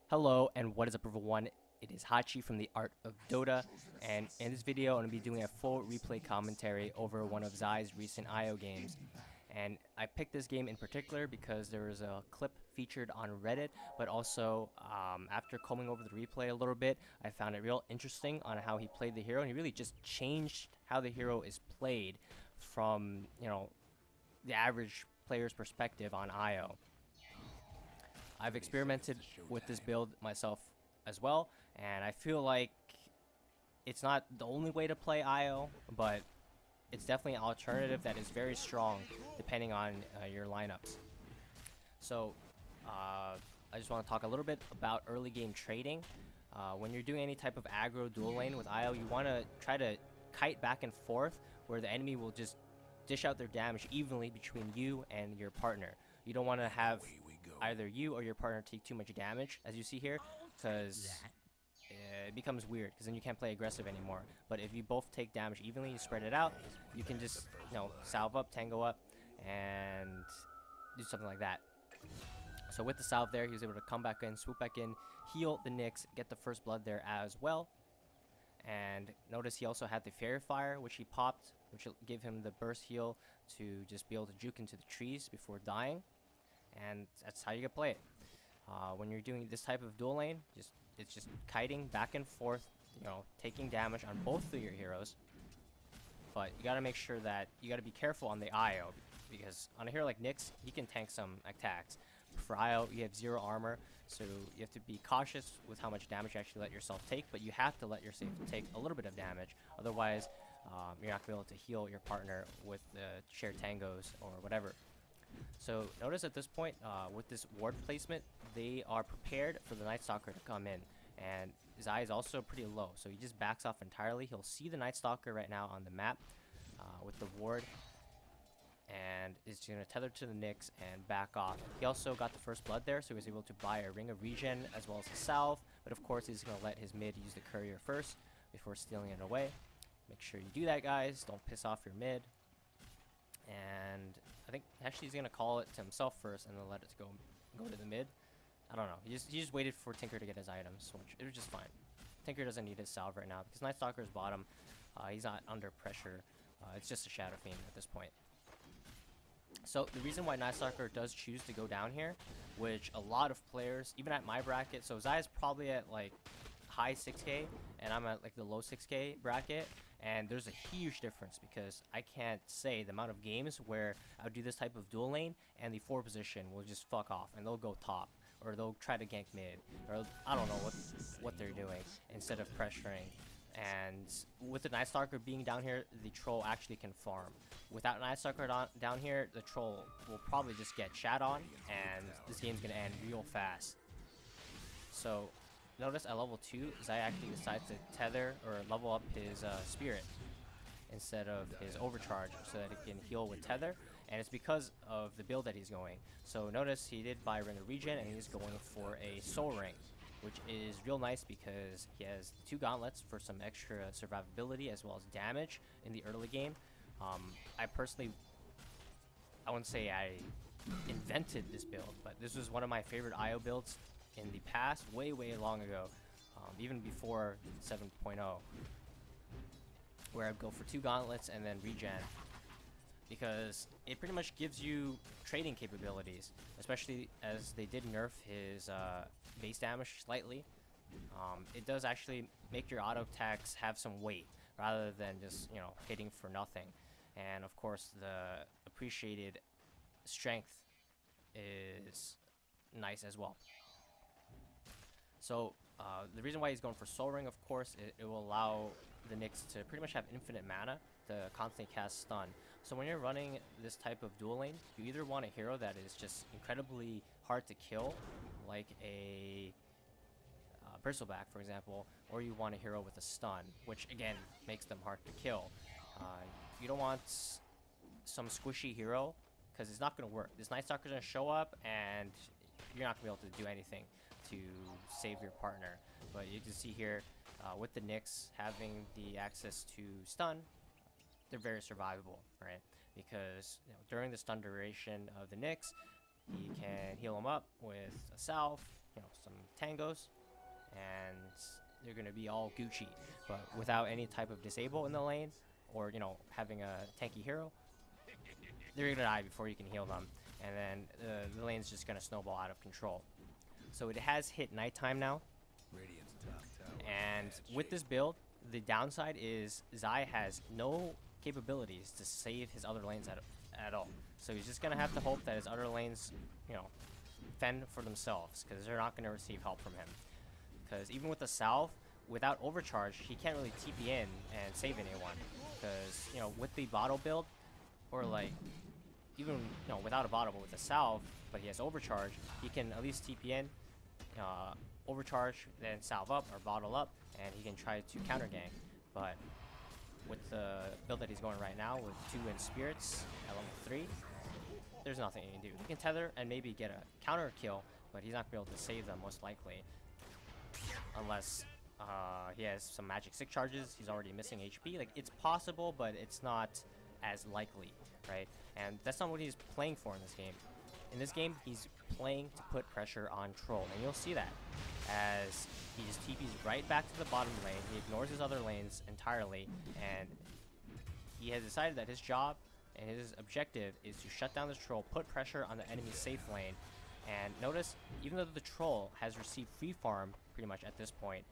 Hello and what is up everyone, it is Hachi from the Art of Dota, and in this video I'm going to be doing a full replay commentary over one of Zai's recent IO games. And I picked this game in particular because there was a clip featured on Reddit, but also after combing over the replay a little bit, I found it real interesting on how he played the hero, and he really just changed how the hero is played from, the average player's perspective on IO. I've experimented with this build myself as well, and I feel like it's not the only way to play IO, but it's definitely an alternative that is very strong depending on your lineups. So I just want to talk a little bit about early game trading. When you're doing any type of aggro dual lane with IO, you want to try to kite back and forth where the enemy will just dish out their damage evenly between you and your partner. You don't want to have either you or your partner take too much damage, as you see here, because it becomes weird, because then you can't play aggressive anymore. But if you both take damage evenly, you spread it out, you can just, salve up, tango up, and do something like that. So with the salve there, he was able to come back in, swoop back in, heal the Nyx, get the first blood there as well. And notice he also had the Fairy Fire, which he popped, which will give him the burst heal to just be able to juke into the trees before dying. And that's how you can play it. When you're doing this type of dual lane, it's just kiting back and forth, taking damage on both of your heroes. But you gotta make sure that you gotta be careful on the IO, because on a hero like Nyx, he can tank some attacks. For IO, you have 0 armor, so you have to be cautious with how much damage you actually let yourself take, but you have to let yourself take a little bit of damage, otherwise you're not going to be able to heal your partner with the shared tangos or whatever. So notice at this point, with this ward placement, they are prepared for the Night Stalker to come in, and Zai is also pretty low, so he just backs off entirely. He'll see the Night Stalker right now on the map with the ward, and is going to tether to the Nyx and back off. He also got the first blood there, so he was able to buy a Ring of Regen as well as a salve, but of course he's going to let his mid use the courier first before stealing it away. Make sure you do that, guys. Don't piss off your mid. And I think actually he's gonna call it to himself first and then let it go to the mid. I don't know. He just waited for Tinker to get his items, which it was just fine. Tinker doesn't need his salve right now because Night Stalker's bottom. He's not under pressure. It's just a Shadow Fiend at this point. So the reason why Night Stalker does choose to go down here, which a lot of players, even at my bracket, so Zai is probably at like high 6k and I'm at like the low 6k bracket, and there's a huge difference because I can't say the amount of games where I would do this type of dual lane and the 4 position will just fuck off and they'll go top, or they'll try to gank mid, or I don't know what they're doing instead of pressuring. And with the Night Stalker being down here, the troll actually can farm. Without Night Stalker down here, the troll will probably just get shat on and this game's gonna end real fast. So notice at level 2, Zai actually decides to tether or level up his spirit instead of his overcharge so that it can heal with tether, and it's because of the build that he's going. So notice he did buy Ring of Regen and he's going for a Soul Ring, which is real nice because he has 2 gauntlets for some extra survivability as well as damage in the early game. I personally, I wouldn't say I invented this build, but this was one of my favorite IO builds in the past, way long ago, even before 7.0, where I'd go for 2 gauntlets and then regen, because it pretty much gives you trading capabilities, especially as they did nerf his base damage slightly. It does actually make your auto attacks have some weight rather than just hitting for nothing, and of course the appreciated strength is nice as well. So the reason why he's going for Soul Ring, of course, it will allow the Nyx to pretty much have infinite mana to constantly cast stun. So when you're running this type of dual lane, you either want a hero that is just incredibly hard to kill, like a Bristleback, for example, or you want a hero with a stun, which again makes them hard to kill. You don't want some squishy hero because it's not going to work. This Night Stalker is going to show up and you're not going to be able to do anything to save your partner. But you can see here with the Nyx having the access to stun, they're very survivable, right? Because during the stun duration of the Nyx, he can heal him up with a salve, some tangos, and they're gonna be all Gucci. But without any type of disable in the lane, or having a tanky hero, they're gonna die before you can heal them, and then the lane's just gonna snowball out of control. So it has hit nighttime now, and with this build, the downside is Zai has no capabilities to save his other lanes at all. So he's just gonna have to hope that his other lanes, fend for themselves, because they're not gonna receive help from him. Because even with the salve, without overcharge, he can't really TP in and save anyone. Because with the bottle build, or like even without a bottle but with a salve, but he has overcharge, he can at least TP in, overcharge, then salve up or bottle up, and he can try to counter gank. But with the build that he's going right now, with 2 in spirits at level 3, there's nothing he can do. He can tether and maybe get a counter kill, but he's not gonna be able to save them most likely, unless he has some magic stick charges. He's already missing HP. Like, it's possible, but it's not as likely, right? And that's not what he's playing for in this game. In this game, he's playing to put pressure on Troll, and you'll see that as he just TPs right back to the bottom lane. He ignores his other lanes entirely, and he has decided that his job and his objective is to shut down this Troll, put pressure on the enemy's safe lane. And notice, even though the Troll has received free farm pretty much at this point,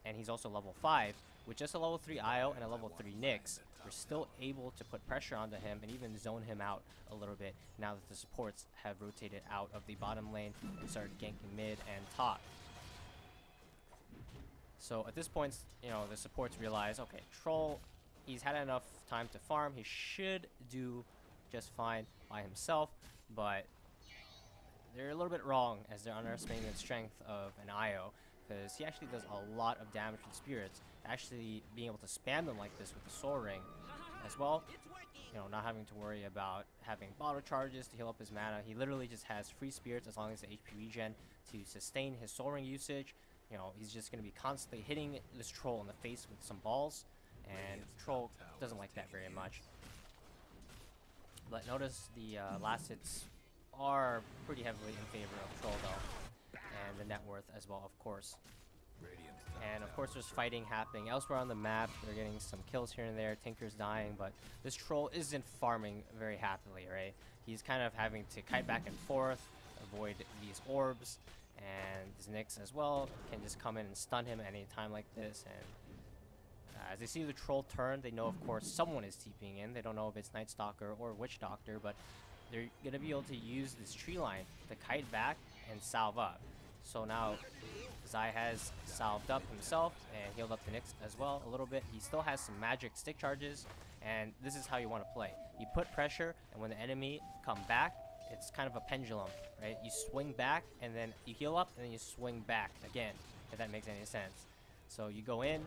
and he's also level 5, with just a level 3 IO and a level 3 Nyx, we're still able to put pressure onto him and even zone him out a little bit now that the supports have rotated out of the bottom lane and started ganking mid and top. So at this point, the supports realize, okay, Troll, he's had enough time to farm. He should do just fine by himself, but they're a little bit wrong as they're underestimating the strength of an IO, because he actually does a lot of damage with spirits. Actually being able to spam them like this with the soul ring as well, not having to worry about having bottle charges to heal up his mana. He literally just has free spirits as long as the HP regen to sustain his soul ring usage. He's just going to be constantly hitting this Troll in the face with some balls, and Troll doesn't like that very much. But notice the last hits are pretty heavily in favor of Troll though, and the net worth as well, of course. And of course there's fighting happening elsewhere on the map. They're getting some kills here and there. Tinker's dying, but this Troll isn't farming very happily, right? He's kind of having to kite back and forth, avoid these orbs, and his Nyx as well can just come in and stun him at any time like this. And as they see the Troll turn, they know of course someone is TPing in. They don't know if it's Night Stalker or Witch Doctor, but they're going to be able to use this tree line to kite back and salve up. So now Zai has salved up himself and healed up the Nyx as well a little bit. He still has some magic stick charges, and this is how you want to play. You put pressure, and when the enemy come back, it's kind of a pendulum, right? You swing back, and then you heal up, and then you swing back again, if that makes any sense. So you go in,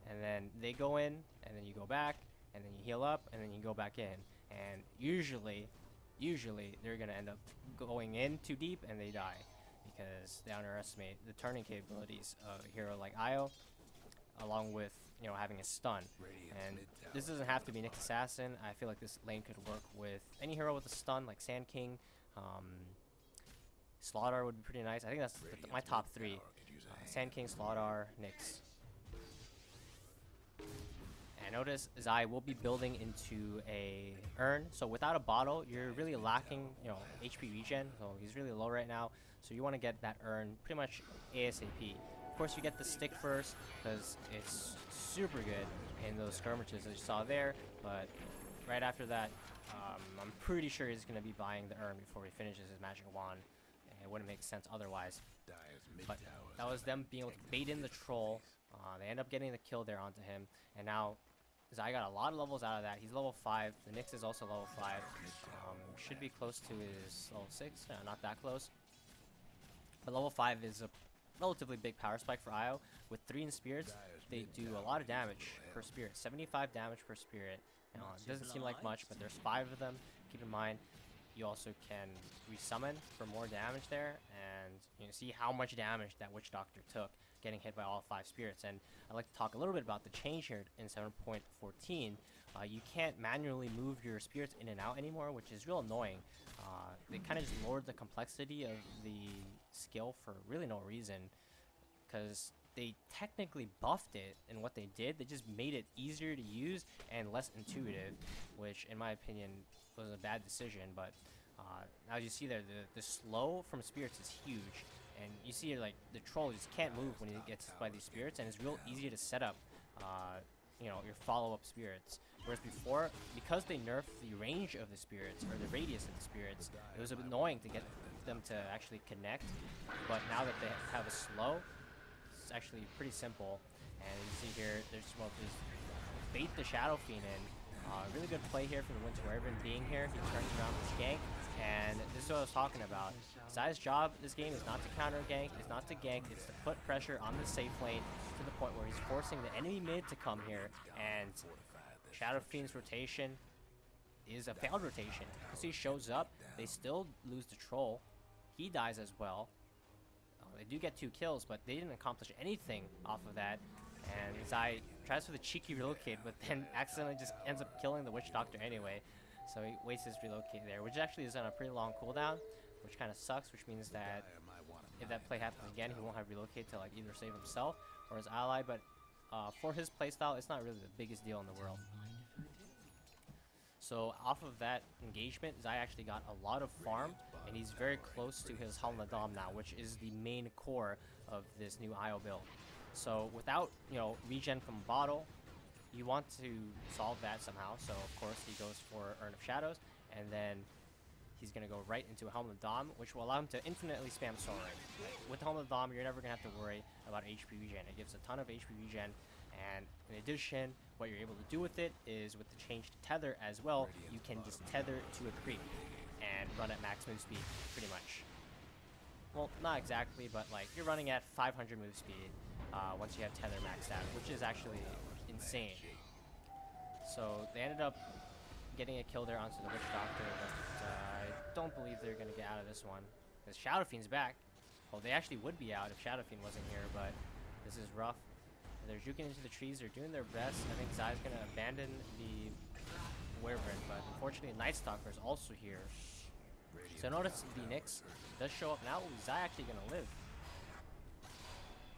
and then they go in, and then you go back, and then you heal up, and then you go back in. And usually they're going to end up going in too deep, and they die, because they underestimate the turning capabilities of a hero like Io, along with having a stun. And this doesn't have to be Nyx Assassin. I feel like this lane could work with any hero with a stun, like Sand King. Slaughter would be pretty nice. I think that's my top 3. Sand King, Slaughter, Nyx. And notice Zai will be building into a urn. So without a bottle, you're really lacking HP regen. So he's really low right now. So you want to get that urn pretty much ASAP. Of course, you get the stick first because it's super good in those skirmishes that you saw there. But right after that, I'm pretty sure he's going to be buying the urn before he finishes his magic wand. And it wouldn't make sense otherwise. But that was them being able to bait in the Troll. They end up getting the kill there onto him. And now Zai got a lot of levels out of that. He's level 5. The Nyx is also level 5. Should be close to his level 6. Yeah, not that close. But level 5 is a relatively big power spike for Io. With 3 in spirits, they do a lot of damage per spirit. 75 damage per spirit. It doesn't seem like much, but there's 5 of them. Keep in mind, you also can resummon for more damage there, and see how much damage that Witch Doctor took getting hit by all 5 spirits. And I'd like to talk a little bit about the change here in 7.14. You can't manually move your spirits in and out anymore, which is real annoying. They kind of just lowered the complexity of the skill for really no reason, because they technically buffed it, and what they did, they just made it easier to use and less intuitive, which in my opinion was a bad decision. But as you see there, the slow from spirits is huge, and you see like the troll just can't move when he gets hit by these spirits, and it's real easy to set up your follow-up spirits. Whereas before, because they nerfed the range of the spirits, or the radius of the spirits, it was a bit annoying to get them to actually connect. But now that they have a slow, it's actually pretty simple. And you see here, there's bait the Shadow Fiend in. Really good play here from the Winter Wyvern being here. He turns around this gank, and this is what I was talking about. Zai's job this game is not to counter gank, it's not to gank, it's to put pressure on the safe lane to the point where he's forcing the enemy mid to come here, and Shadow Fiend's rotation is a failed rotation. So he shows up, they still lose the troll, he dies as well. They do get 2 kills, but they didn't accomplish anything off of that. And Zai tries for the cheeky relocate, but then accidentally just ends up killing the Witch Doctor anyway. So he wastes his relocate there, which actually is on a pretty long cooldown, which kind of sucks, which means that if that play happens again, he won't have relocate to like either save himself or his ally. But for his playstyle, it's not really the biggest deal in the world. So off of that engagement, Zai actually got a lot of farm, and he's very close to his Halnadam now, which is the main core of this new IO build. So without, regen from bottle, you want to solve that somehow. So of course he goes for Urn of Shadows, and then he's going to go right into a Helm of Dom, which will allow him to infinitely spam Soul Ring. With Helm of Dom, you're never going to have to worry about HP regen. It gives a ton of HP regen, and in addition, what you're able to do with it is with the change to tether as well, you can just tether to a creep and run at max move speed, pretty much. Well, not exactly, but like you're running at 500 move speed once you have tether maxed out, which is actually insane. So they ended up getting a kill there onto the Witch Doctor, but I don't believe they're going to get out of this one, because Shadow Fiend's back. Well, they actually would be out if Shadow Fiend wasn't here, but this is rough. They're juking into the trees, they're doing their best. I think Zai's going to abandon the Wyvern, but unfortunately Night Stalker is also here. So notice the Nyx does show up now. Zai actually going to live.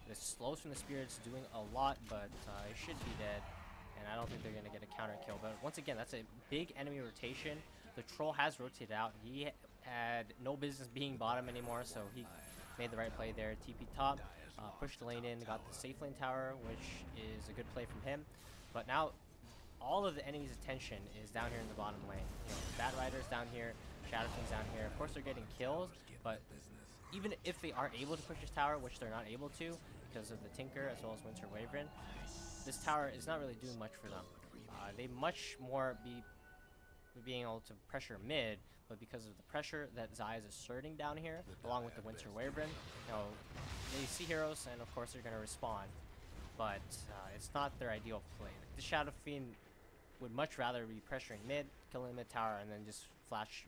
The slows from the spirits doing a lot, but he should be dead. And I don't think they're going to get a counter kill. But once again, that's a big enemy rotation. The troll has rotated out. He had no business being bottom anymore, so he made the right play there. TP top, pushed the lane in, got the safe lane tower, which is a good play from him. But now all of the enemy's attention is down here in the bottom lane. Bat Rider's down here, Shadow Fiend's down here. Of course they're getting kills, but even if they are able to push this tower, which they're not able to because of the Tinker as well as Winter Wyvern, this tower is not really doing much for them. They much more being able to pressure mid, but because of the pressure that Zai is asserting down here, along with the Winter Wyvern, they see heroes, and of course they're going to respond. But it's not their ideal play. Like, the Shadow Fiend would much rather be pressuring mid, killing the mid tower, and then just flash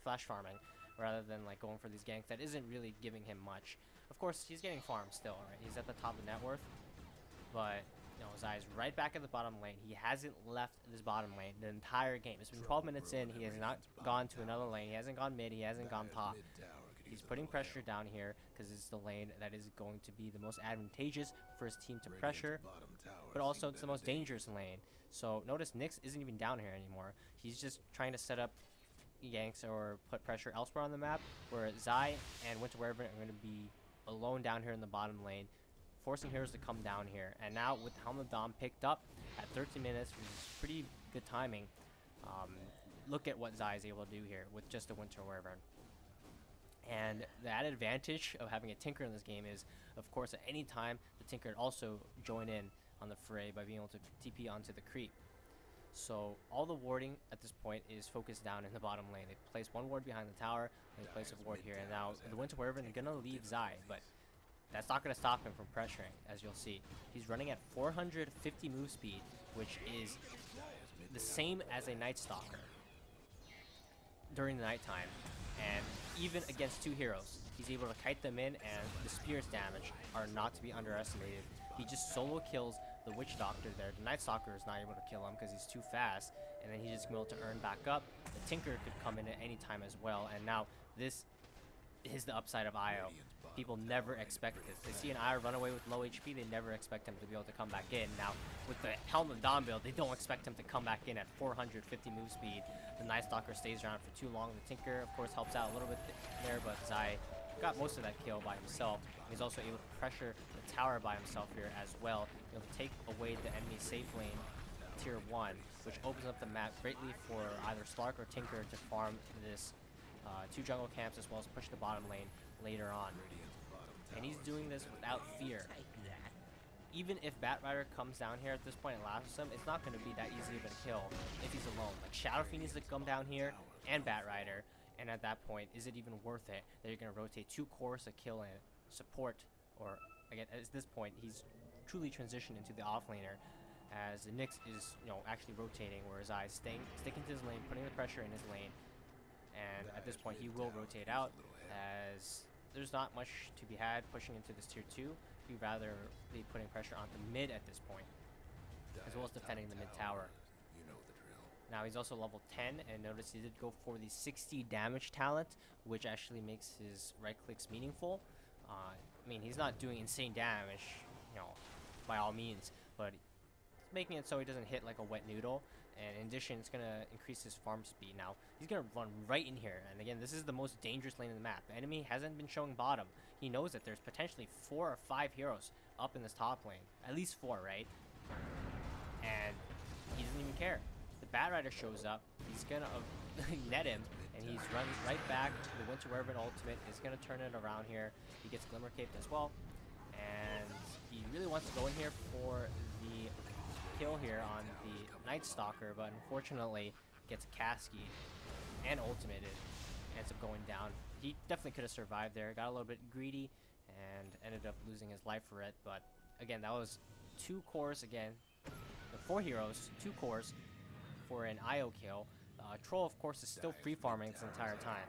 farming, rather than like going for these ganks that isn't really giving him much. Of course, he's getting farmed still, right? He's at the top of net worth, but Zai's right back at the bottom lane. He hasn't left this bottom lane the entire game. It's been 12 minutes in. He has not gone to another lane. He hasn't gone mid. He hasn't gone top. He's putting pressure down here because it's the lane that is going to be the most advantageous for his team to pressure, but also it's the most dangerous lane. So notice Nyx isn't even down here anymore. He's just trying to set up ganks or put pressure elsewhere on the map, where Zai and Winter Wyvern are going to be alone down here in the bottom lane, forcing heroes to come down here. And now with Helm of Dom picked up at 13 minutes, which is pretty good timing, look at what Zai is able to do here with just a Winter Wyvern. And the added advantage of having a Tinker in this game is, of course, at any time, the Tinker also join in on the fray by being able to TP onto the creep. So all the warding at this point is focused down in the bottom lane. They place one ward behind the tower, and they place a ward here. And now the Winter Wyvern is going to leave Zai, but that's not going to stop him from pressuring, as you'll see. He's running at 450 move speed, which is the same as a Night Stalker during the nighttime. And even against two heroes, he's able to kite them in, and the Spear's damage are not to be underestimated. He just solo kills the Witch Doctor there. The Night Stalker is not able to kill him because he's too fast, and then he's just able to earn back up. The Tinker could come in at any time as well, and now this is the upside of IO. People never expect this. They see an IO run away with low HP, they never expect him to be able to come back in. Now, with the Helm of Dawn build, they don't expect him to come back in at 450 move speed. The Night Stalker stays around for too long. The Tinker, of course, helps out a little bit there, but Zai got most of that kill by himself. He's also able to pressure the tower by himself here as well. Able to take away the enemy safe lane, tier 1, which opens up the map greatly for either Slark or Tinker to farm this 2 jungle camps, as well as push the bottom lane later on. And he's doing this without fear. Even if Batrider comes down here at this point and lashes him, it's not going to be that easy of a kill if he's alone. Like, Shadow Fiend needs to come down here and Batrider, and at that point, is it even worth it that you're going to rotate 2 cores to kill and support? Or, again, at this point, he's truly transitioned into the offlaner, as the Nyx is, actually rotating, whereas I sticking to his lane, putting the pressure in his lane, and at this point, he will rotate out, as there's not much to be had pushing into this tier 2. He'd rather be putting pressure onto mid at this point, as well as defending the mid tower. Now he's also level 10, and notice he did go for the 60 damage talent, which actually makes his right clicks meaningful. I mean, he's not doing insane damage, by all means, but making it so he doesn't hit like a wet noodle. And in addition, it's going to increase his farm speed. Now, he's going to run right in here. And again, this is the most dangerous lane in the map. The enemy hasn't been showing bottom. He knows that there's potentially 4 or 5 heroes up in this top lane. At least 4, right? And he doesn't even care. The Batrider shows up. He's going to net him. And he's running right back. The Winter Werevan ultimate is going to turn it around here. He gets Glimmer Caped as well. And he really wants to go in here for the kill here on the Night Stalker, but unfortunately gets Caskied and ultimated, ends up going down. He definitely could have survived there, got a little bit greedy and ended up losing his life for it. But again, that was 2 cores again, the 4 heroes, 2 cores for an IO kill. Troll, of course, is still free farming this entire time,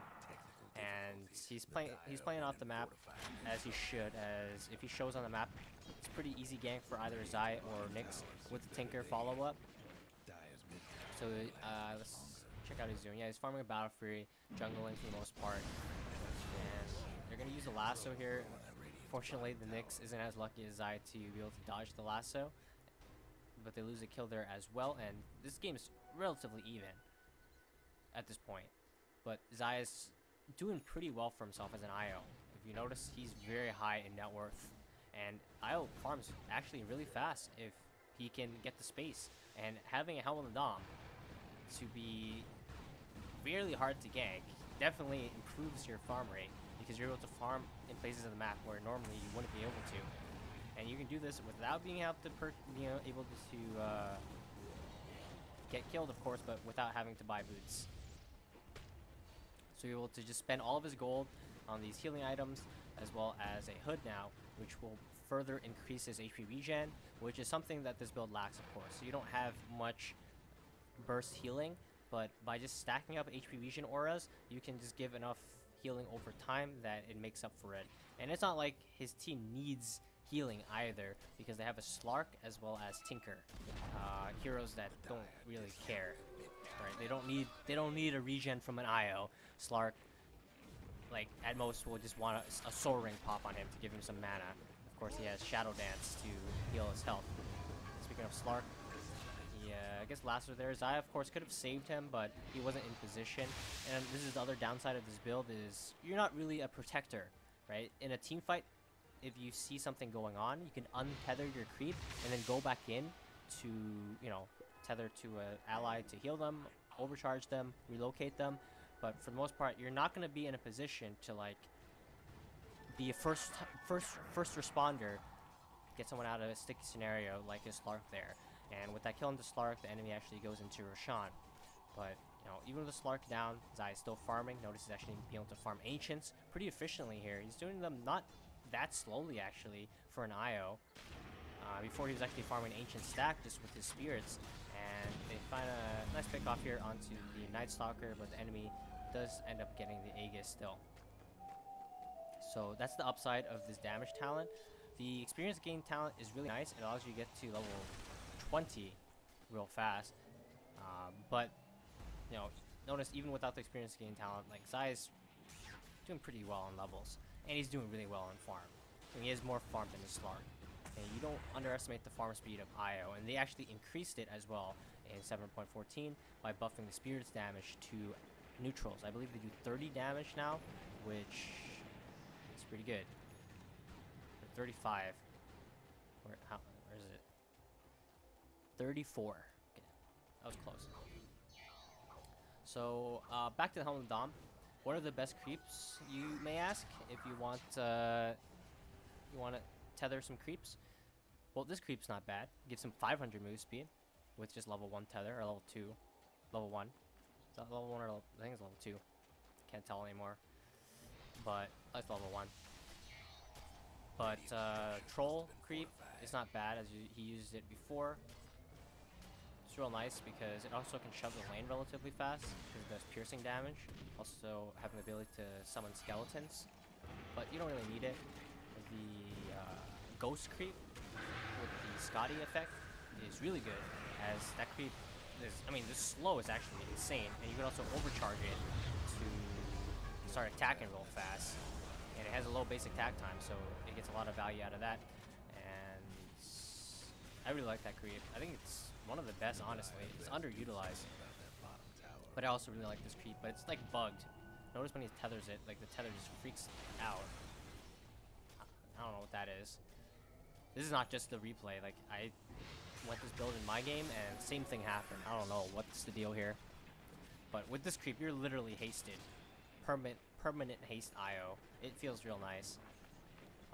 and he's playing off the map as he should. As if he shows on the map, it's pretty easy gank for either Zai or Nyx with the Tinker follow-up. So let's check out what he's doing. Yeah, he's farming a Battle Fury, jungling for the most part. And they're going to use a lasso here. Fortunately, the Nyx isn't as lucky as Zai to be able to dodge the lasso, but they lose a kill there as well. And this game is relatively even at this point. But Zai is doing pretty well for himself as an IO. If you notice, he's very high in net worth. And IO farms actually really fast if he can get the space. And having a Helm of the Dom to be really hard to gank definitely improves your farm rate, because you're able to farm in places of the map where normally you wouldn't be able to. And you can do this without being able to get killed, of course, but without having to buy boots. So you're able to just spend all of his gold on these healing items, as well as a hood now, which will further increase his HP regen, which is something that this build lacks, of course. So you don't have much burst healing, but by just stacking up HP regen auras, you can just give enough healing over time that it makes up for it. And it's not like his team needs healing either, because they have a Slark as well as Tinker, heroes that don't really care. Right? They don't need a regen from an IO. Slark, like, at most will just want a Soul Ring pop on him to give him some mana. Of course, he has Shadow Dance to heal his health. Speaking of Slark, I guess Lasso there. Zai, of course, could have saved him, but he wasn't in position. And this is the other downside of this build, is you're not really a protector, right? In a team fight, if you see something going on, you can untether your creep and then go back in to, tether to an ally to heal them, overcharge them, relocate them. But for the most part, you're not going to be in a position to, like, be a first responder, get someone out of a sticky scenario like his Slark there. And with that kill into Slark, the enemy actually goes into Roshan. But, even with the Slark down, Zai is still farming. Notice he's actually being able to farm Ancients pretty efficiently here. He's doing them not that slowly, actually, for an IO. Before he was actually farming Ancient stack just with his spirits. And they find a nice pick off here onto the Night Stalker, but the enemy does end up getting the Aegis still. So that's the upside of this damage talent. The experience gain talent is really nice. It allows you to get to level 20 real fast. But, notice even without the experience gain talent, like, Zai is doing pretty well on levels, and he's doing really well on farm. I mean, he has more farm than his Slark. And you don't underestimate the farm speed of Io, and they actually increased it as well in 7.14 by buffing the Spirit's damage to neutrals. I believe they do 30 damage now, which is pretty good. Or 35. Where is it? 34. Okay, that was close. So, back to the Helm of the Dom. What are the best creeps, you may ask, if you want to tether some creeps? Well, this creep's not bad. Gives him 500 move speed with just level 1 tether, or level 2. Level 1. Is that level 1 or level, I think it's level 2. Can't tell anymore. But that's level 1. But Troll creep is not bad, as he used it before. It's real nice because it also can shove the lane relatively fast because it does piercing damage. Also having the ability to summon skeletons, but you don't really need it. The Ghost creep with the Scotty effect is really good, as that creep is, I mean, this slow is actually insane, and you can also overcharge it to start attacking real fast. And it has a low basic attack time, so it gets a lot of value out of that. And I really like that creep. I think it's one of the best, honestly. It's underutilized. But I also really like this creep, but it's like bugged. Notice when he tethers it, like the tether just freaks out. I don't know what that is. This is not just the replay. Like, I went this build in my game and same thing happened. I don't know what's the deal here. But with this creep, you're literally hasted. Permanent haste IO. It feels real nice.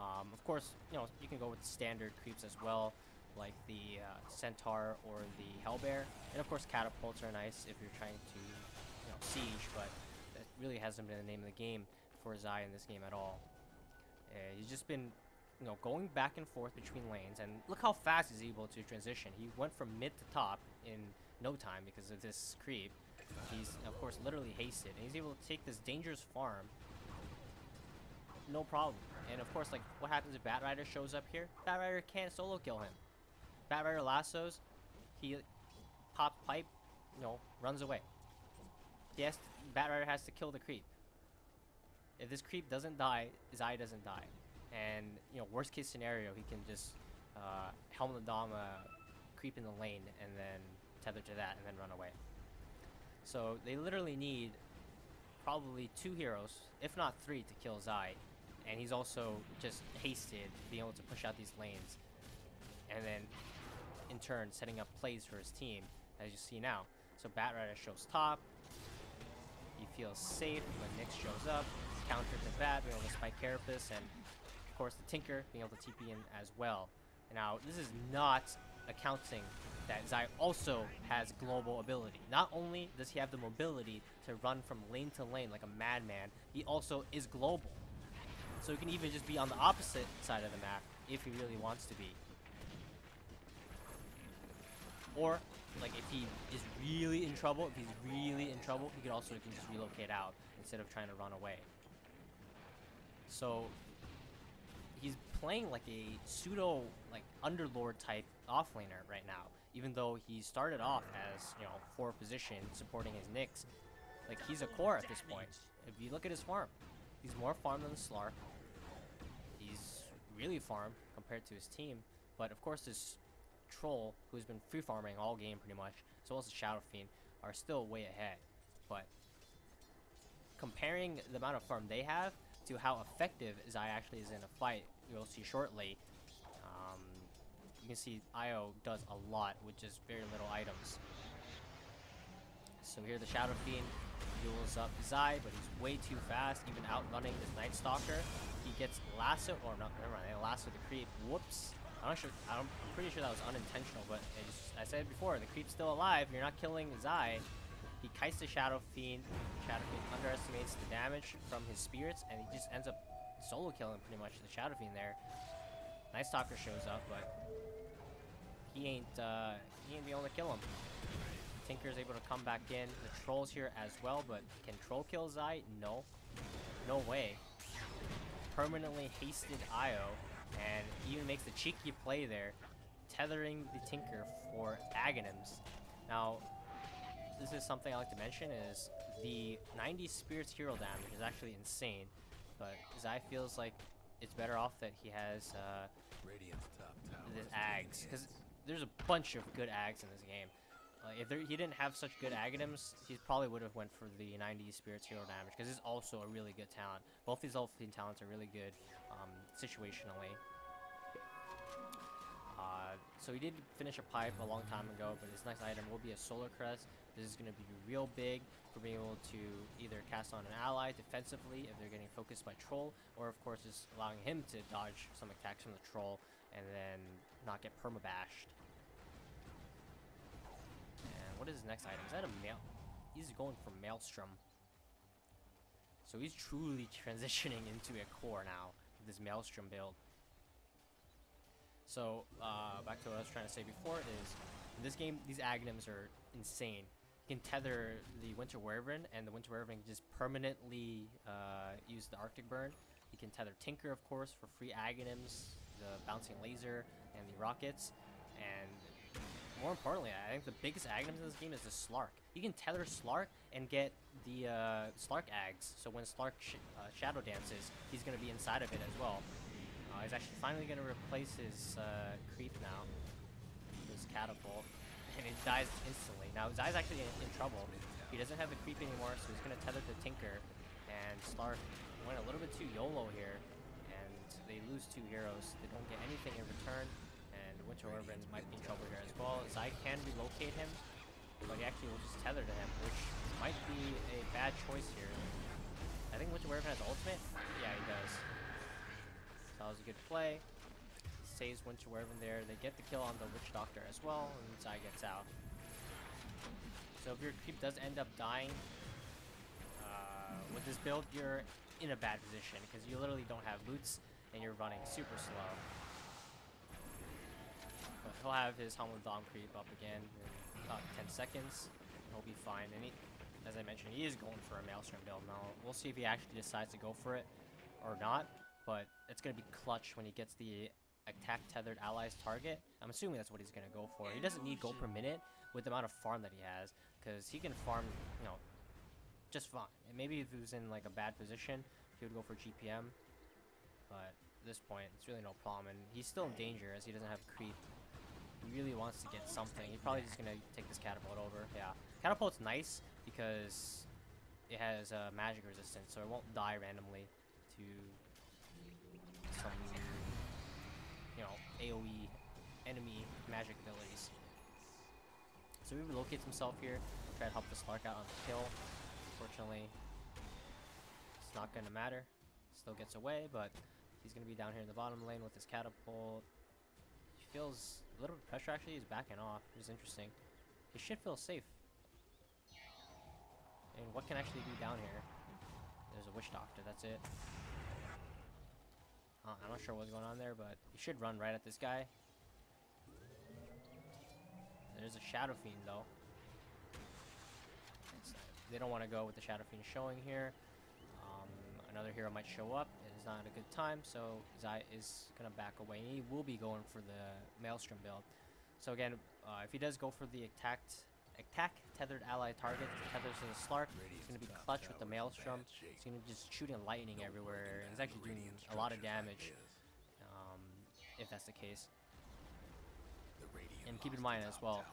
Of course, you know, you can go with standard creeps as well, like the Centaur or the Hellbear. And of course, catapults are nice if you're trying to, you know, siege, but that really hasn't been the name of the game for Zai in this game at all. He's just been, you know, going back and forth between lanes, and look how fast he's able to transition. He went from mid to top in no time because of this creep. He's, of course, literally hasted, and he's able to take this dangerous farm no problem. And of course, like, what happens if Batrider shows up here? Batrider can't solo kill him. Batrider lassos, he pops pipe, you know, runs away. Yes, Batrider has to kill the creep. If this creep doesn't die, Zai doesn't die. And, you know, worst case scenario, he can just Helm of the Dom creep in the lane and then tether to that and then run away. So they literally need probably 2 heroes, if not 3, to kill Zai. And he's also just hasted, being able to push out these lanes. And then, in turn, setting up plays for his team, as you see now. So Batrider shows top. He feels safe when Nyx shows up. Counter to Bat, being able to spike Carapace, and of course the Tinker being able to TP in as well. Now, this is not accounting that Zai also has global ability. Not only does he have the mobility to run from lane to lane like a madman, he also is global. So he can even just be on the opposite side of the map if he really wants to be. Or, like, if he is really in trouble, he could also just relocate out instead of trying to run away. So he's playing like a pseudo, like, underlord type offlaner right now, even though he started off as, you know, 4 position supporting his Nyx. Like, he's a core at this point. If you look at his farm, he's more farmed than the Slark. He's really farmed compared to his team. But of course, this Troll, who's been free farming all game pretty much, as well as the Shadow Fiend, are still way ahead. But comparing the amount of farm they have to how effective Zai actually is in a fight, you'll see shortly. You can see Io does a lot with just very little items. So here the Shadow Fiend duels up Zai, but he's way too fast, even outrunning this Night Stalker. He gets lasso, or no, never mind, they lasso the creep. Whoops. I'm pretty sure that was unintentional, but I said before, the creep's still alive. You're not killing Zai. He kites the Shadow Fiend. Shadow Fiend underestimates the damage from his spirits, and he just ends up solo killing pretty much the Shadow Fiend there. Night Stalker shows up, but he ain't be able to kill him. Tinker's able to come back in. The Troll's here as well, but can Troll kill Zai? No. No way. Permanently hasted Io, and even makes the cheeky play there, tethering the Tinker for Aghanims. Now, this is something I like to mention, is the 90 Spirits hero damage is actually insane, but Zai feels like it's better off that he has this Ags, because there's a bunch of good Ags in this game. If he didn't have such good items, he probably would have went for the 90 Spirits hero damage, because it's also a really good talent. Both these Offlane talents are really good situationally. So he did finish a pipe a long time ago, but his next item will be a Solar Crest. This is going to be real big for being able to either cast on an ally defensively if they're getting focused by Troll, or of course just allowing him to dodge some attacks from the Troll and then not get permabashed. And what is his next item? Is that a Mael? He's going for Maelstrom. So he's truly transitioning into a core now with this Maelstrom build. So, back to what I was trying to say before is, in this game, these Aghanims are insane. You can tether the Winter Wyvern, and the Winter Wyvern can just permanently use the Arctic Burn. You can tether Tinker, of course, for free Aghanims, the Bouncing Laser, and the Rockets. And more importantly, I think the biggest Aghanims in this game is the Slark. You can tether Slark and get the Slark Ags, so when Slark Shadow Dances, he's going to be inside of it as well. He's actually finally going to replace his creep now, his catapult, and it dies instantly. Now Zai's actually in trouble. He doesn't have the creep anymore, so he's going to tether the Tinker, and Slark went a little bit too YOLO here, and they lose 2 heroes. They don't get anything in return, and Winter Wyvern might be in trouble here as well. Zai can relocate him, but he actually will just tether to him, which might be a bad choice here. I think Winter Wyvern has ultimate? Yeah, he does. That was a good play. Saves Winter Wyvern there. They get the kill on the Witch Doctor as well, and Zai gets out. So if your creep does end up dying with this build, you're in a bad position because you literally don't have boots and you're running super slow. But he'll have his Hamilton creep up again in about 10 seconds. He'll be fine. And he, as I mentioned, he is going for a Maelstrom build now. We'll see if he actually decides to go for it or not. But it's going to be clutch when he gets the attack tethered allies target. I'm assuming that's what he's going to go for. He doesn't need gold per minute with the amount of farm that he has, because he can farm, you know, just fine. And maybe if he was in like a bad position, he would go for GPM. But at this point, it's really no problem. And he's still in danger as he doesn't have creep. He really wants to get something. He's probably just going to take this catapult over. Yeah. Catapult's nice because it has magic resistance, so it won't die randomly to some, you know, AoE enemy magic abilities. So he relocates himself here, try to help the Slark out on the kill. Unfortunately, it's not going to matter. Still gets away, but he's going to be down here in the bottom lane with his catapult. He feels a little bit of pressure actually. He's backing off, which is interesting. He should feel safe. And what can actually be down here? There's a Witch Doctor, that's it. I'm not sure what's going on there, but he should run right at this guy. There's a Shadow Fiend, though. They don't want to go with the Shadow Fiend showing here. Another hero might show up. It is not a good time, so Zai is going to back away. He will be going for the Maelstrom build. So again, if he does go for the attack tethered ally target, tethers to the Slark, he's going to be clutch with the Maelstrom. He's going to be just shooting lightning everywhere. He's actually doing a lot of damage, if that's the case. And keep in mind as well,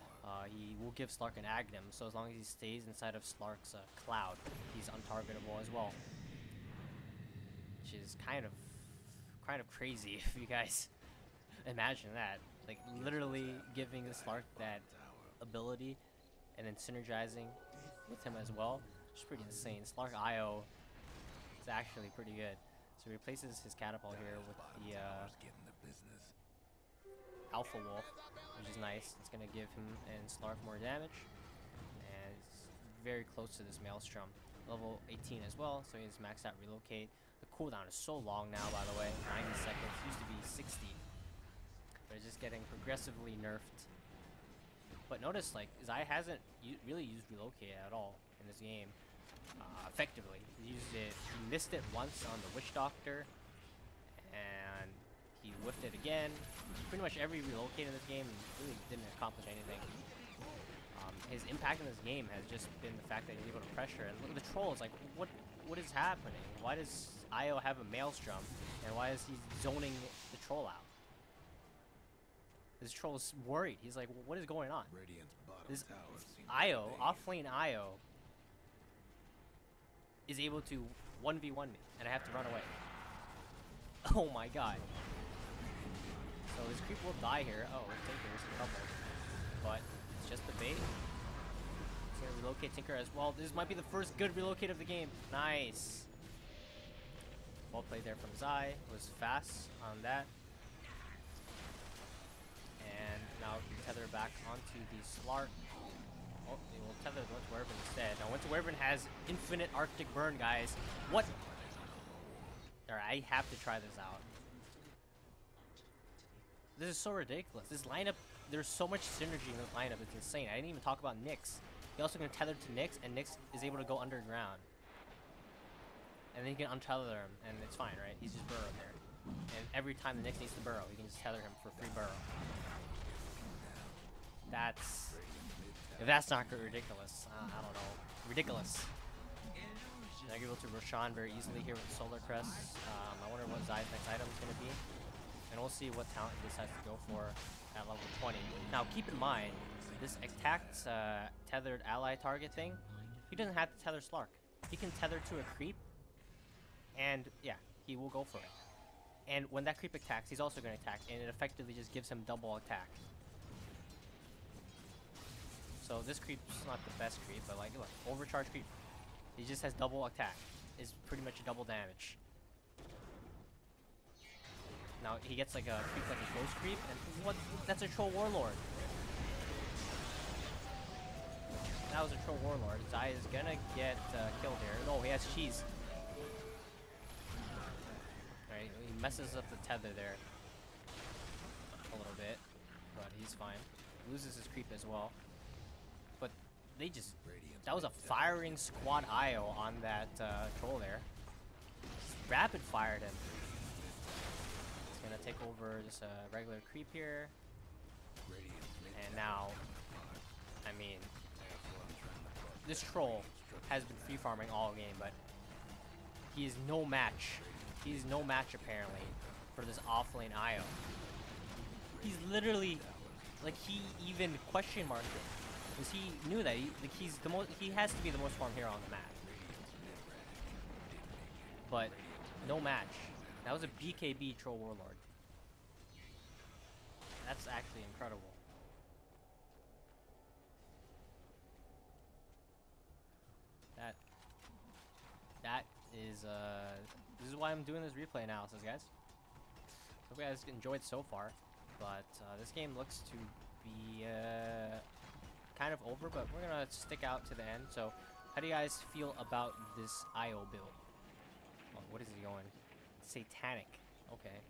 he will give Slark an Aghanim, so as long as he stays inside of Slark's cloud, he's untargetable as well. Which is kind of crazy if you guys imagine that. Like, literally giving the Slark that ability and then synergizing with him as well, which is pretty insane. Slark IO is actually pretty good. So he replaces his catapult here with the Alpha Wolf, which is nice. It's going to give him and Slark more damage. And it's very close to this Maelstrom. Level 18 as well, so he has maxed out Relocate. The cooldown is so long now, by the way. 90 seconds. It used to be 60. But it's just getting progressively nerfed. But notice, like, Zai hasn't really used Relocate at all in this game effectively. He used it, he missed it once on the Witch Doctor, and he whiffed it again. Pretty much every Relocate in this game really didn't accomplish anything. His impact in this game has just been the fact that he's able to pressure. And look at the trolls. Like, what is happening? Why does Io have a maelstrom, and why is he zoning the troll out? This troll is worried. He's like, what is going on? This Io, offlane Io, is able to 1v1 me, and I have to run away. Oh my god. So this creep will die here. Oh, Tinker's in trouble. But it's just the bait. He's gonna relocate Tinker as well. This might be the first good relocate of the game. Nice. Well played there from Zai. Was fast on that. And now we can tether back onto the Slark. Oh, they will tether the Winter Wyvern instead. Now Winter Wyvern has infinite Arctic burn, guys. What? Alright, I have to try this out. This is so ridiculous. This lineup, there's so much synergy in this lineup. It's insane. I didn't even talk about Nyx. He also can tether to Nyx, and Nyx is able to go underground. And then you can untether him, and it's fine, right? He's just burrowing there. And every time the Nyx needs to burrow, you can just tether him for free burrow. If that's not ridiculous, I don't know. Ridiculous. Now you're able to Roshan very easily here with Solar Crest. I wonder what Zai's next item is going to be. And we'll see what talent he decides to go for at level 20. Now, keep in mind, this attacked tethered ally target thing, he doesn't have to tether Slark. He can tether to a creep, and yeah, he will go for it. And when that creep attacks, he's also going to attack, and it effectively just gives him double attack. So this creep's not the best creep, but like, look, overcharge creep. He just has double attack. It's pretty much double damage. Now he gets like a creep, like a ghost creep, and what? That's a troll warlord. That was a troll warlord. Zai is gonna get killed here. No, he has cheese. Alright, he messes up the tether there a little bit, but he's fine. Loses his creep as well. But they just, that was a firing squad IO on that troll there. Just rapid fired him. Gonna take over just a regular creep here, and now, I mean, this troll has been free farming all game, but he is no match. He is no match apparently for this offlane IO. He's literally, like, he even question marked it, because he knew that he's the most. He has to be the most farmed hero on the map, but no match. That was a BKB troll warlord. That's actually incredible. That is this is why I'm doing this replay analysis, guys. Hope you guys enjoyed so far, but this game looks to be kind of over, but we're gonna stick out to the end. So, how do you guys feel about this IO build? Oh, what is he going? Satanic. Okay.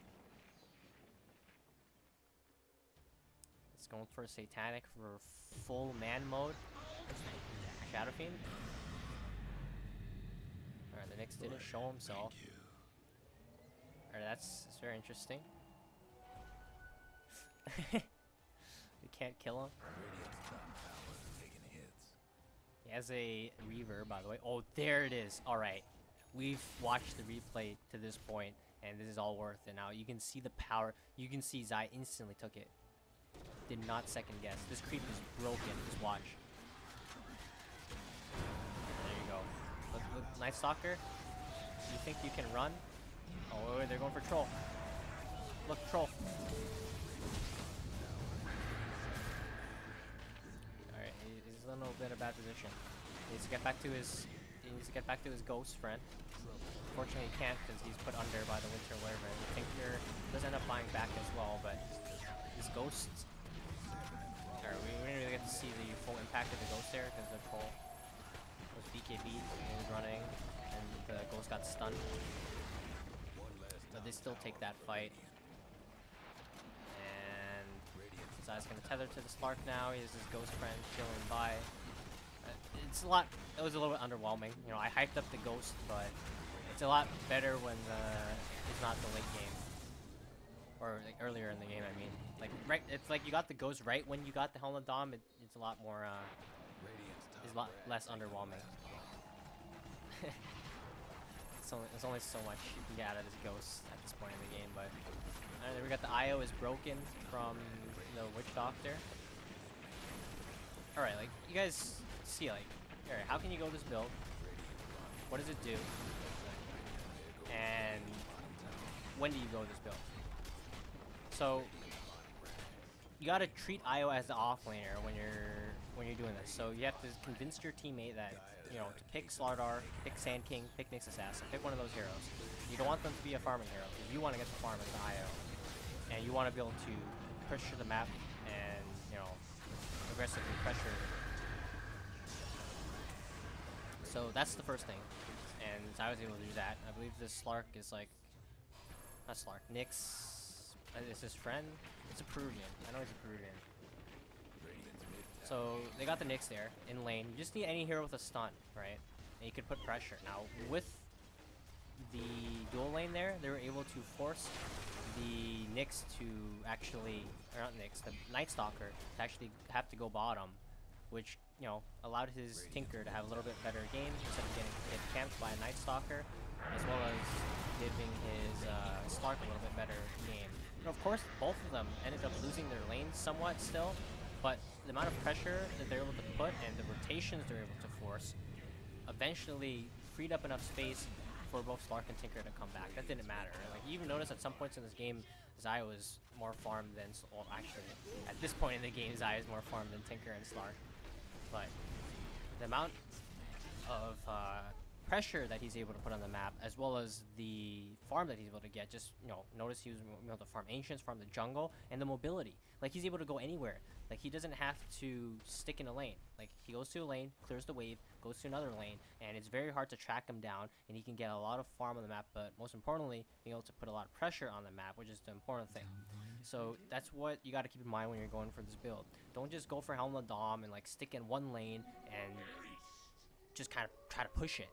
It's going for Satanic for full man mode. Shadow Fiend. Alright, the Nyx didn't show himself. Alright, that's very interesting. You can't kill him. He has a Reaver, by the way. Oh, there it is. Alright. We've watched the replay to this point, and this is all worth it. Now, you can see the power. You can see Zai instantly took it. Did not second guess. This creep is broken. Just watch. There you go. Look, Night Stalker. You think you can run? Oh, wait, they're going for Troll. Look, Troll. Alright, he's in a little bit of a bad position. He needs to get back to his ghost friend. Unfortunately, he can't because he's put under by the Winter Wyvern. The Tinker does end up buying back as well, but his ghost. Alright, we didn't really get to see the full impact of the ghost there because the troll was BKB and he was running, and the ghost got stunned. But they still take that fight. And Zai's gonna tether to the Slark now. He has his ghost friend chilling by. It's a lot. It was a little bit underwhelming. You know, I hyped up the ghost, but it's a lot better when it's not the late game or like earlier in the game. I mean, like right. It's like you got the ghost right when you got the Helm of Dom. It it's a lot more it's a lot less underwhelming. There's only so much you can get out of this ghost at this point in the game, but we got the IO is broken from the Witch Doctor. Alright, like, you guys see, like, alright, how can you go this build? What does it do? And when do you go this build? So, you gotta treat IO as the offlaner when you're doing this. So you have to convince your teammate that, you know, to pick Slardar, pick Sand King, pick Nyx Assassin, pick one of those heroes. You don't want them to be a farming hero, because you want to get the farm as the IO. And you want to be able to push the map and, you know, aggressively pressure. So that's the first thing. And I was able to do that. I believe this Slark is like, not Slark, Nyx. Is his friend? It's a Peruvian. I know he's a Peruvian. So they got the Nyx there in lane. You just need any hero with a stun, right? And you could put pressure. Now with the dual lane there, they were able to force the Nyx to actually, or not Nyx, the Night Stalker to actually have to go bottom, which, you know, allowed his Tinker to have a little bit better game instead of getting hit camped by a Night Stalker, as well as giving his Slark a little bit better game. And of course, both of them ended up losing their lanes somewhat still, but the amount of pressure that they're able to put and the rotations they're able to force eventually freed up enough space for both Slark and Tinker to come back. That didn't matter. Like, you even notice at some points in this game, Zai was more farmed than, well, actually, at this point in the game, Zai is more farmed than Tinker and Slark. But the amount of pressure that he's able to put on the map, as well as the farm that he's able to get, just, you know, notice he was able to farm Ancients, farm the jungle, and the mobility. Like, he's able to go anywhere. Like, he doesn't have to stick in a lane. Like, he goes to a lane, clears the wave, goes to another lane, and it's very hard to track him down, and he can get a lot of farm on the map, but most importantly, being able to put a lot of pressure on the map, which is the important thing. So that's what you got to keep in mind when you're going for this build. Don't just go for Helm of Dom and, like, stick in one lane and just kind of try to push it.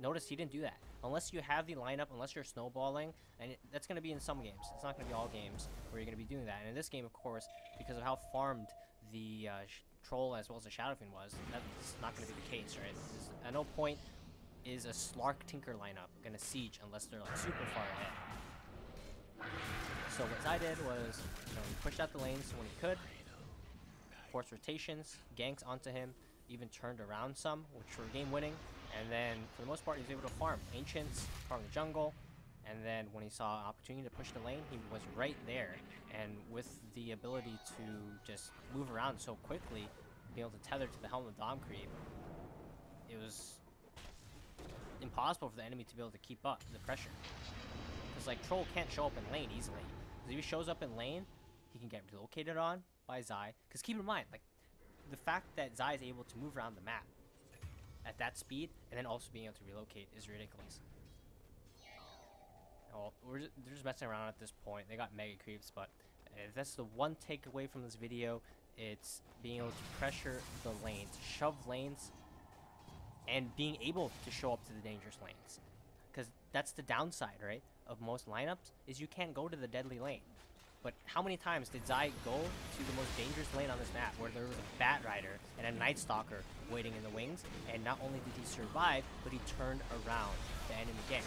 Notice he didn't do that. Unless you have the lineup, unless you're snowballing, and that's going to be in some games. It's not going to be all games where you're going to be doing that. And in this game, of course, because of how farmed the Troll as well as the Shadow Fiend was, that's not going to be the case, right? At no point is a Slark Tinker lineup going to siege unless they're, like, super far ahead. So what I did was, you know, he pushed out the lanes when he could, forced rotations, ganks onto him, even turned around some, which were game winning. And then, for the most part, he was able to farm Ancients, farm the jungle, and then when he saw an opportunity to push the lane, he was right there. And with the ability to just move around so quickly, being able to tether to the Helm of Dom creep, it was impossible for the enemy to be able to keep up the pressure. Because, like, Troll can't show up in lane easily. Because if he shows up in lane, he can get relocated on by Zai. Because keep in mind, like, the fact that Zai is able to move around the map at that speed, and then also being able to relocate, is ridiculous. Well, they're just messing around at this point. They got mega creeps, but if that's the one takeaway from this video, it's being able to pressure the lanes, shove lanes, and being able to show up to the dangerous lanes. Because that's the downside, right, of most lineups, is you can't go to the deadly lane. But how many times did Zai go to the most dangerous lane on this map, where there was a Bat Rider and a Night Stalker waiting in the wings, and not only did he survive, but he turned around the enemy gang.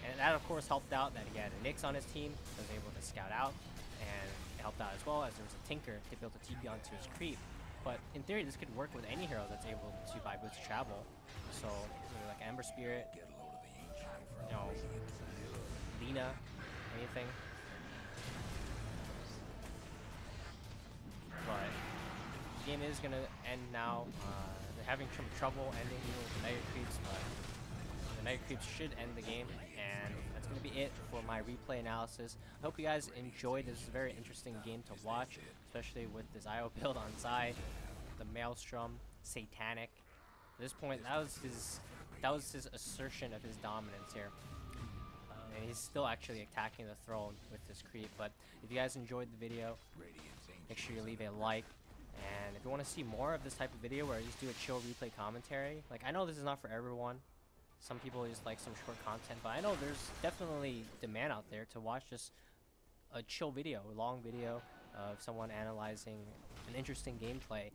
And that, of course, helped out that he had a Nyx on his team, that was able to scout out, and it helped out as well as there was a Tinker to be able to TP onto his creep. But in theory, this could work with any hero that's able to buy boots travel. So, like Ember Spirit, you know, Lina, anything. But the game is going to end now. They're having some trouble ending with the Mega Creeps, but the Mega Creeps should end the game. And that's going to be it for my replay analysis. I hope you guys enjoyed. This is a very interesting game to watch, especially with this IO build on Zai, the Maelstrom, Satanic. At this point, that was his assertion of his dominance here. And he's still actually attacking the throne with this creep. But if you guys enjoyed the video, make sure you leave a like. And if you want to see more of this type of video where I just do a chill replay commentary, like, I know this is not for everyone. Some people just like some short content, but I know there's definitely demand out there to watch just a chill video, a long video, of someone analyzing an interesting gameplay,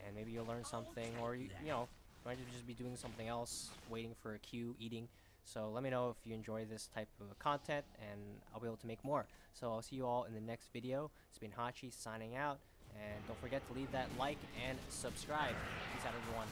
and maybe you'll learn something, or you know, might just be doing something else, waiting for a queue, eating. So let me know if you enjoy this type of content, and I'll be able to make more. So I'll see you all in the next video. It's been Hachi signing out, and don't forget to leave that like and subscribe. Peace out, everyone.